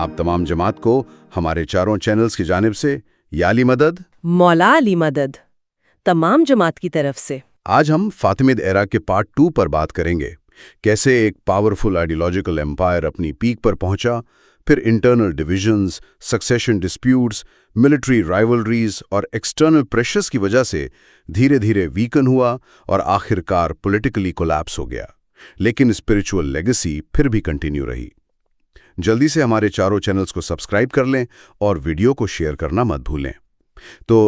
आप तमाम जमात को हमारे चारों चैनल्स की जानिब से या अली मदद मौला अली मदद तमाम जमात की तरफ से। आज हम फातिमिद एरा के पार्ट 2 पर बात करेंगे। कैसे एक पावरफुल आइडियोलॉजिकल एम्पायर अपनी पीक पर पहुंचा, फिर internal divisions, succession disputes, military rivalries और एक्सटर्नल प्रेशर्स की वजह से धीरे धीरे वीकन हुआ और आखिरकार पॉलिटिकली कोलैप्स हो गया। लेकिन स्पिरिचुअल लेगेसी फिर भी कंटिन्यू रही। जल्दी से हमारे चारों चैनल्स को सब्सक्राइब कर लें और वीडियो को शेयर करना मत भूलें। तो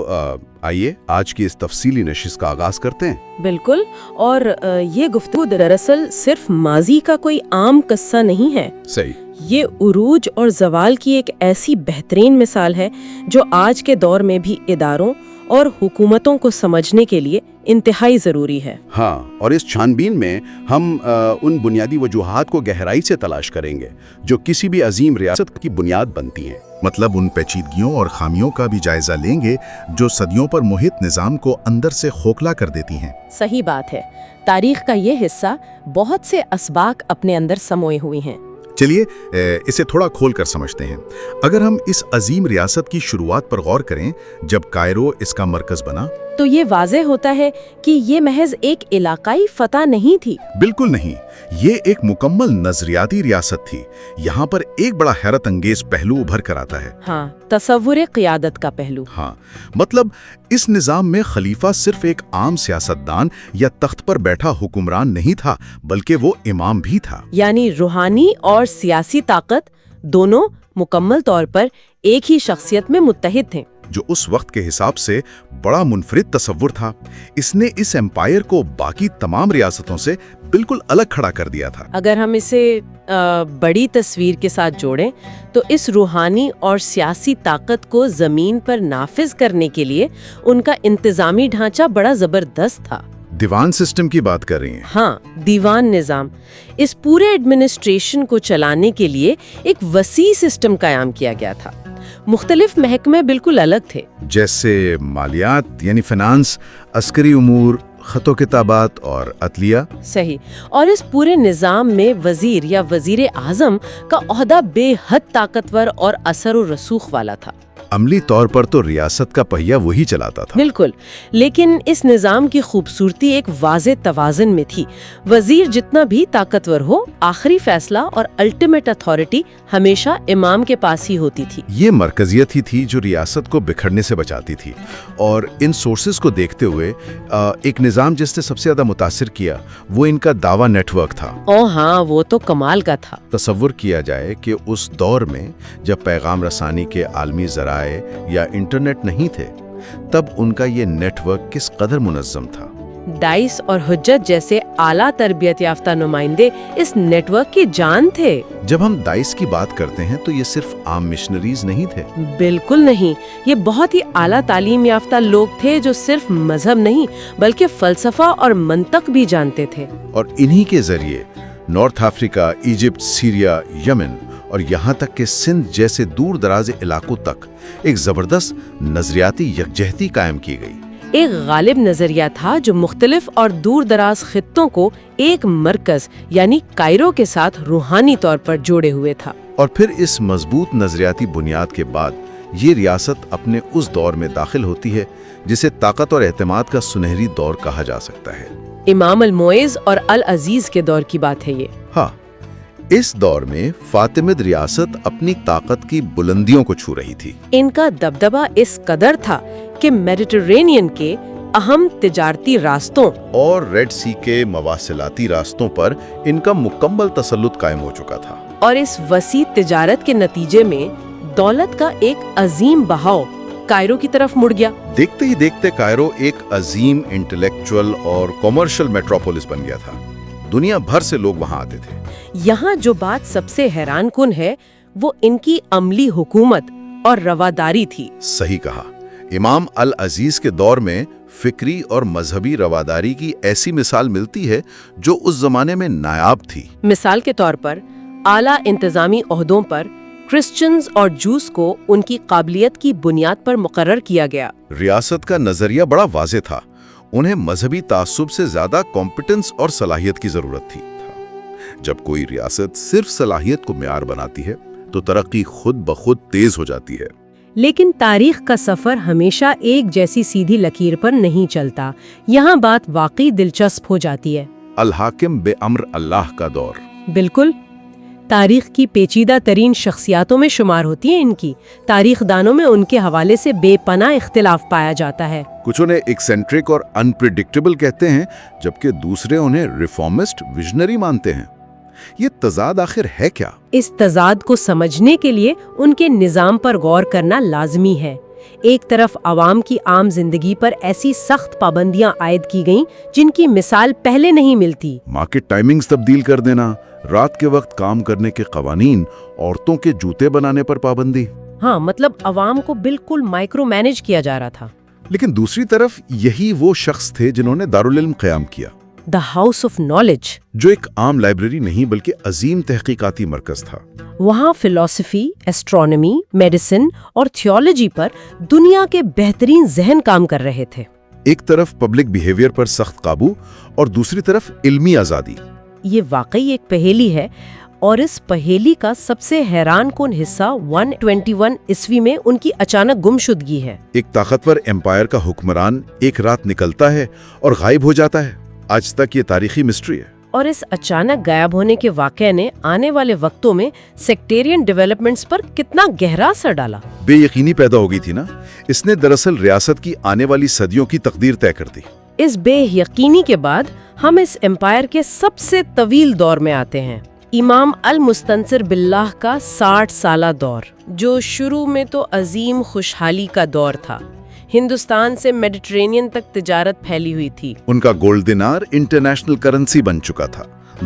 आइए आज की इस तफसीली नशिस्त का आगाज करते हैं। बिल्कुल। और ये गुफ्तगू दरअसल सिर्फ माजी का कोई आम किस्सा नहीं है। सही। ये उरूज और जवाल की एक ऐसी बेहतरीन मिसाल है जो आज के दौर में भी इदारों और हुकूमतों को समझने के लिए इंतहाई ज़रूरी है। हाँ, और इस छानबीन में हम उन बुनियादी वजूहात को गहराई से तलाश करेंगे जो किसी भी अजीम रियासत की बुनियाद बनती हैं। मतलब उन पेचीदगियों और खामियों का भी जायजा लेंगे जो सदियों पर मुहित निज़ाम को अंदर से खोखला कर देती हैं। सही बात है। तारीख का ये हिस्सा बहुत से असबाक अपने अंदर समोए हुए हैं। चलिए इसे थोड़ा खोल कर समझते हैं। अगर हम इस अजीम रियासत की शुरुआत पर गौर करें, जब कायरो इसका मरकज बना, तो ये वाज़ेह होता है कि ये महज एक इलाकाई फतह नहीं थी। बिल्कुल नहीं, ये एक मुकम्मल नजरियाती रियासत थी। यहाँ पर एक बड़ा हैरत अंगेज पहलू उभर कर आता है। हाँ, तसव्वुर क़ियादत का पहलू। हाँ, मतलब इस निज़ाम में खलीफा सिर्फ एक आम सियासतदान या तख्त पर बैठा हुक्मरान नहीं था, बल्कि वो इमाम भी था। यानी रूहानी और सियासी ताकत दोनों मुकम्मल तौर पर एक ही शख्सियत में मुत्तहिद थे, जो उस वक्त के हिसाब से बड़ा मुनफरिद तसव्वुर था। इसने इस एम्पायर को बाकी तमाम रियासतों से बिल्कुल अलग खड़ा कर दिया था। अगर हम इसे बड़ी तस्वीर के साथ जोड़ें तो इस रूहानी और सियासी ताकत को ज़मीन पर नाफिज करने के लिए उनका इंतज़ामी ढांचा बड़ा ज़बरदस्त था। दीवान सिस्टम की बात कर रही हैं? हाँ, दीवान निज़ाम। इस पूरे एडमिनिस्ट्रेशन को चलाने के लिए एक वसी सिस्टम कायम किया गया था। मुख्तलिफ महकमे बिल्कुल अलग थे, जैसे मालियात यानी फाइनेंस, अस्करी उमूर, खतो किताबात और अदलिया। सही। और इस पूरे निज़ाम में वजीर या वजीर आज़म का ओहदा बेहद ताकतवर और असर और रसूख वाला था। अमली तौर पर तो रियासत का पहिया वही चलाता था। बिल्कुल, लेकिन इस निज़ाम की खूबसूरती एक वाज़े तवाज़ुन में थी। वजीर जितना भी ताकतवर हो, आखिरी फैसला और अल्टीमेट अथॉरिटी हमेशा इमाम के पास ही होती थी। ये मरकजियत ही थी जो रियासत को बिखरने से बचाती थी। और इन सोर्सेज को देखते हुए एक निज़ाम जिसने सबसे ज़्यादा मुतासिर किया वो इनका दावा नेटवर्क था। ओह हाँ, वो तो कमाल का था। तसव्वुर किया जाए कि उस दौर में जब पैगाम रसानी के आलमी ज़राए या इंटरनेट नहीं थे, तब उनका ये नेटवर्क किस कदर मुनज़्ज़म था। डाइस और हुज्जत जैसे आला तरबियत याफ्ता नुमाइंदे इस नेटवर्क की जान थे। जब हम डाइस की बात करते हैं तो ये सिर्फ आम मिशनरीज नहीं थे। बिल्कुल नहीं, ये बहुत ही आला तालीम याफ्ता लोग थे जो सिर्फ मजहब नहीं बल्कि फलसफा और मंतक भी जानते थे। और इन्हीं के जरिए north Africa, Egypt, Syria, Yemen और यहाँ तक कि सिंध जैसे दूर दराज इलाकों तक एक जबरदस्त नजरियाती यकजहती कायम की गई। एक गालिब नजरिया था जो मुख्तलिफ और दूर दराज खित्तों को एक मरकज यानी कायरो के साथ रूहानी तौर पर जोड़े हुए था। और फिर इस मजबूत नजरियाती बुनियाद के बाद ये रियासत अपने उस दौर में दाखिल होती है जिसे ताकत और एतमाद का सुनहरी दौर कहा जा सकता है। इमाम अल-मुइज़ और अल-अजीज के दौर की बात है ये। हाँ, इस दौर में फातिमिद रियासत अपनी ताकत की बुलंदियों को छू रही थी। इनका दबदबा इस कदर था कि मेडिटरेनियन के अहम तिजारती रास्तों और रेड सी के मवासिलाती रास्तों पर इनका मुकम्मल तसल्लुत कायम हो चुका था। और इस वसी तिजारत के नतीजे में दौलत का एक अजीम बहाव कायरो की तरफ मुड़ गया। देखते ही देखते कायरो एक अजीम इंटेलेक्चुअल और कॉमर्शियल मेट्रोपोलिस बन गया था। दुनिया भर से लोग वहां आते थे। यहाँ जो बात सबसे हैरान कुन है वो इनकी अमली हुकूमत और रवादारी थी। सही कहा। इमाम अल अजीज के दौर में फिक्री और मजहबी रवादारी की ऐसी मिसाल मिलती है जो उस जमाने में नायाब थी। मिसाल के तौर पर आला इंतजामी ओहदों पर क्रिश्चियंस और जूस को उनकी काबिलियत की बुनियाद पर मुकर्रर किया गया। रियासत का नजरिया बड़ा वाज़ेह था। उन्हें मजहबी तासुब से ज्यादा कॉम्पिटेंस और सलाहियत की जरूरत थी। जब कोई रियासत सिर्फ सलाहियत को म्यार बनाती है, تو ترقی خود بخود تیز ہو جاتی ہے۔ لیکن تاریخ کا سفر ہمیشہ ایک جیسی سیدھی لکیر پر نہیں چلتا۔ یہاں بات واقعی دلچسپ ہو جاتی ہے۔ الحاکم بے امر اللہ کا دور۔ بالکل، تاریخ کی پیچیدہ ترین شخصیاتوں میں شمار ہوتی ہیں ان کی۔ تاریخ دانوں میں ان کے حوالے سے بے پناہ اختلاف پایا جاتا ہے۔ کچھ انہیں ایکسینٹرک اور انپریڈکٹیبل کہتے ہیں، جبکہ دوسرے انہیں ریفارمسٹ ویژنری مانتے ہیں۔ یہ تضاد آخر ہے کیا؟ اس تضاد کو سمجھنے کے لیے ان کے نظام پر غور کرنا لازمی ہے۔ ایک طرف عوام کی عام زندگی پر ایسی سخت پابندیاں عائد کی گئیں جن کی مثال پہلے نہیں ملتی۔ مارکیٹ ٹائمنگز تبدیل کر دینا، رات کے وقت کام کرنے کے قوانین، عورتوں کے جوتے بنانے پر پابندی۔ ہاں، مطلب عوام کو بالکل مائکرو مینج کیا جا رہا تھا۔ لیکن دوسری طرف یہی وہ شخص تھے جنہوں نے دارالعلم قیام کیا، دا ہاؤس آف نالج، جو ایک عام لائبریری نہیں بلکہ عظیم تحقیقاتی مرکز تھا۔ وہاں فلسفی، ایسٹرونومی، میڈیسن اور تھیولوجی پر دنیا کے بہترین ذہن کام کر رہے تھے۔ ایک طرف پبلک بیہیویئر پر سخت قابو اور دوسری طرف علمی آزادی۔ یہ واقعی ایک پہیلی ہے، اور اس پہیلی کا سب سے حیران کن حصہ 121 عیسوی میں ان کی اچانک گمشدگی ہے۔ ایک طاقتور ایمپائر کا حکمران ایک رات نکلتا ہے اور غائب ہو جاتا ہے۔ آج تک یہ تاریخی مسٹری ہے۔ اور اس اچانک غائب ہونے کے واقعے نے آنے والے وقتوں میں سیکٹیرین ڈیولپمنٹس پر کتنا گہرا اثر ڈالا۔ بے یقینی پیدا ہو گئی تھی نا۔ اس نے دراصل ریاست کی آنے والی صدیوں کی تقدیر طے کر دی۔ اس بے یقینی کے بعد ہم اس امپائر کے سب سے طویل دور میں آتے ہیں، امام المستنصر باللہ کا 60 سالہ دور، جو شروع میں تو عظیم خوشحالی کا دور تھا۔ ہندوستان سے میڈیٹرینین تک تجارت پھیلی ہوئی تھی۔ ان کا گولڈ دینار انٹرنیشنل کرنسی بن چکا تھا،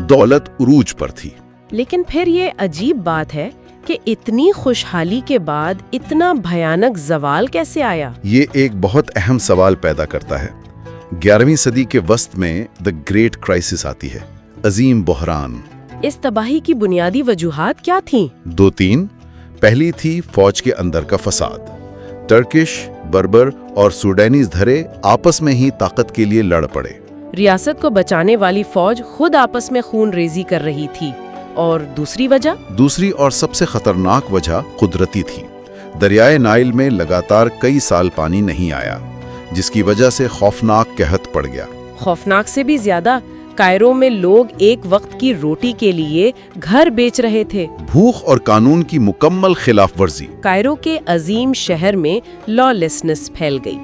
دولت عروج پر تھی۔ لیکن پھر یہ عجیب بات ہے کہ اتنی خوشحالی کے بعد اتنا بھیانک زوال کیسے آیا؟ یہ ایک بہت اہم سوال پیدا کرتا ہے۔ 11ویں صدی کے وسط میں دی گریٹ کرائسس آتی ہے، عظیم بحران۔ اس تباہی کی بنیادی وجوہات کیا تھیں؟ 2-3۔ پہلی تھی فوج کے اندر کا فساد۔ ٹرکش، بربر اور سوڈانیز دھرے آپس میں ہی طاقت کے لیے لڑ پڑے۔ ریاست کو بچانے والی فوج خود آپس میں خون ریزی کر رہی تھی۔ اور دوسری اور سب سے خطرناک وجہ قدرتی تھی۔ دریائے نائل میں لگاتار کئی سال پانی نہیں آیا، جس کی وجہ سے خوفناک قحط پڑ گیا۔ خوفناک سے بھی زیادہ، کائرو میں لوگ ایک وقت کی روٹی کے لیے گھر بیچ رہے تھے۔ بھوک اور قانون کی مکمل خلاف ورزی۔ کائرو کے عظیم شہر میں لا لیسنس پھیل گئی۔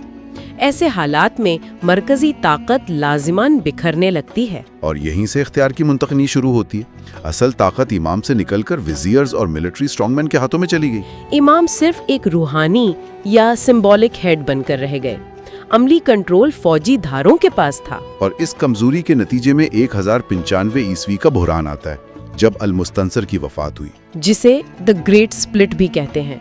ایسے حالات میں مرکزی طاقت لازمان بکھرنے لگتی ہے، اور یہیں سے اختیار کی منتقلی شروع ہوتی ہے۔ اصل طاقت امام سے نکل کر وزیرز اور ملٹری اسٹرانگ مین کے ہاتھوں میں چلی گئی۔ امام صرف ایک روحانی یا سمبولک ہیڈ بن کر رہ گئے۔ عملی کنٹرول فوجی دھاروں کے پاس تھا۔ اور اس کمزوری کے نتیجے میں 1095 عیسوی کا بحران آتا ہے، جب المستنصر کی وفات ہوئی، جسے دی گریٹ سپلٹ بھی کہتے ہیں۔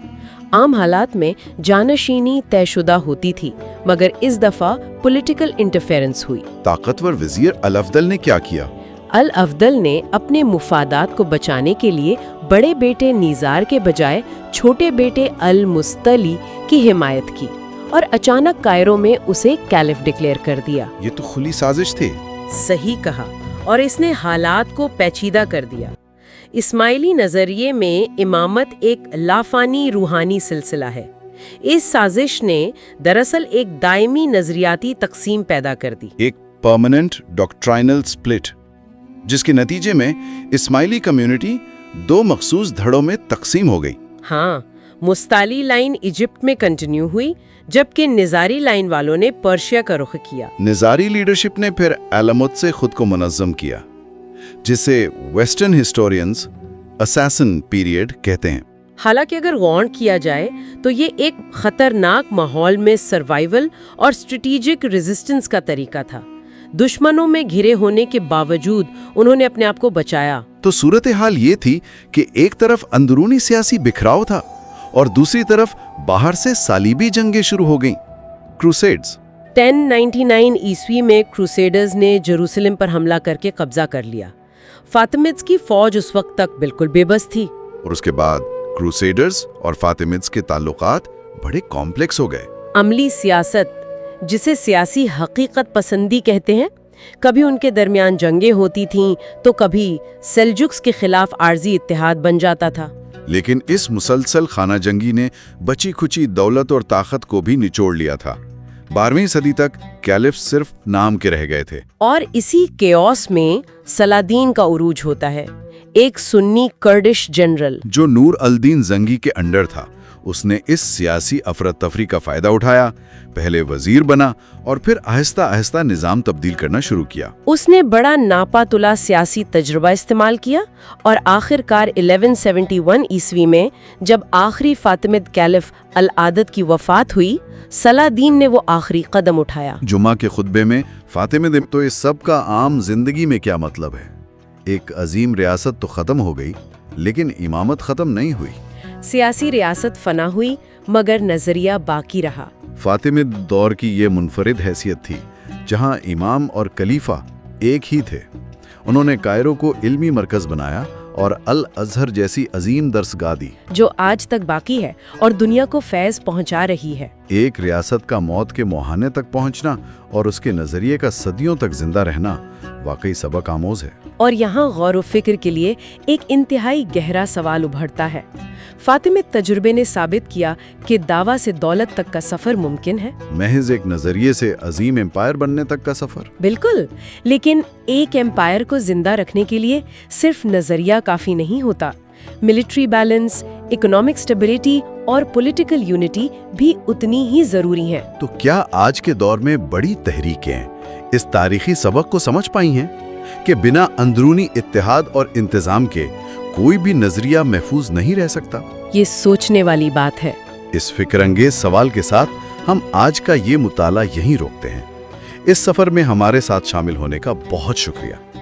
عام حالات میں جانشینی طے شدہ ہوتی تھی، مگر اس دفعہ پولیٹیکل انٹرفیرنس ہوئی۔ طاقتور وزیر الافضل نے کیا کیا؟ الافضل نے اپنے مفادات کو بچانے کے لیے بڑے بیٹے نیزار کے بجائے چھوٹے بیٹے المستلی کی حمایت کی، اور اچانک کائرو میں اسے کیلف ڈکلیئر کر دیا۔ یہ تو کھلی سازش تھی۔ صحیح کہا، اور اس نے حالات کو پیچیدہ کر دیا۔ اسماعیلی نظریے میں امامت ایک لافانی روحانی سلسلہ ہے۔ اس سازش نے دراصل ایک دائمی نظریاتی تقسیم پیدا کر دی، ایک پرماننٹ ڈاکٹرائنل سپلٹ، جس کے نتیجے میں اسماعیلی کمیونٹی 2 مخصوص دھڑوں میں تقسیم ہو گئی۔ ہاں، مستالی لائن ایجپٹ میں کنٹینیو ہوئی، جبکہ نظاری لائن والوں نے پرشیا کا رخ کیا۔ نظاری لیڈرشپ نے پھر علامت سے خود کو منظم کیا، جسے ویسٹرن ہسٹورینز اساسن پیریڈ کہتے ہیں۔ حالانکہ اگر غور کیا جائے تو یہ ایک خطرناک ماحول میں سروائیول اور اسٹریٹجک ریزسٹنس کا طریقہ تھا۔ دشمنوں میں گھرے ہونے کے باوجود انہوں نے اپنے آپ کو بچایا۔ تو صورتحال یہ تھی کہ ایک طرف اندرونی سیاسی بکھراؤ تھا اور دوسری طرف باہر سے صلیبی جنگیں شروع ہو گئیں، کروسیڈز۔ 1099 عیسوی میں کروسیڈرز نے جیروسلم پر حملہ کر کے قبضہ کر لیا۔ فاطمیدز کی فوج اس وقت تک بالکل بے بس تھی، اور اس کے بعد کروسیڈرز اور فاطمیدز کے تعلقات بڑے کمپلیکس ہو گئے۔ عملی سیاست، جسے سیاسی حقیقت پسندی کہتے ہیں، کبھی ان کے درمیان جنگیں ہوتی تھیں تو کبھی سیلجوکس کے خلاف عارضی اتحاد بن جاتا تھا۔ लेकिन इस मुसलसल खाना जंगी ने बची खुची दौलत और ताकत को भी निचोड़ लिया था। 12वीं सदी तक कैलिफ सिर्फ नाम के रह गए थे। और इसी केओस में सलादीन का उरूज होता है, एक सुन्नी कर्डिश जनरल जो नूर अल-दीन जंगी के अंडर था। उसने इस सियासी अफरा-तफरी का फायदा उठाया, पहले वजीर बना और फिर आहिस्ता आहिस्ता निजाम तब्दील करना शुरू किया। उसने बड़ा नापातुला सियासी तजुर्बा इस्तेमाल किया और आखिरकार 1171 ईस्वी में जब आखिरी फातिमिद कैलिफ अल-आदद की वफात हुई, सलादीन ने वो आखिरी कदम उठाया। जुमा के खुतबे में फातिमिद तो इस सब का आम जिंदगी में क्या मतलब है? एक अजीम रियासत तो खत्म हो गई, लेकिन इमामत खत्म नहीं हुई। सियासी रियासत फना हुई मगर नजरिया बाकी रहा। फातिमिद दौर की ये मुनफरिद हैसियत थी जहां इमाम और खलीफा एक ही थे। उन्होंने कायरो को इल्मी मरकज बनाया और अल अजहर जैसी अजीम दरसगाह दी, जो आज तक बाकी है और दुनिया को फैज पहुंचा रही है। एक रियासत का मौत के मुहाने तक पहुंचना और उसके नजरिए का सदियों तक जिंदा रहना वाकई सबक आमोज है। और यहाँ गौर व फिक्र के लिए एक इंतहाई गहरा सवाल उभरता है। फातिमिद तजुर्बे ने साबित किया कि दावा से दौलत तक का सफर मुमकिन है, महज एक नजरिए से अजीम एम्पायर बनने तक का सफर। बिल्कुल, लेकिन एक एम्पायर को जिंदा रखने के लिए सिर्फ नजरिया काफी नहीं होता। मिलिट्री बैलेंस, इकोनॉमिक स्टेबिलिटी और पॉलिटिकल यूनिटी भी उतनी ही जरूरी है। तो क्या आज के दौर में बड़ी तहरीकें इस तारीखी सबक को समझ पाई हैं कि बिना अंदरूनी इत्तेहाद और इंतजाम के कोई भी नजरिया महफूज नहीं रह सकता? ये सोचने वाली बात है। इस फिक्रंगेज सवाल के साथ हम आज का ये मुताला यहीं रोकते हैं। इस सफर में हमारे साथ शामिल होने का बहुत शुक्रिया।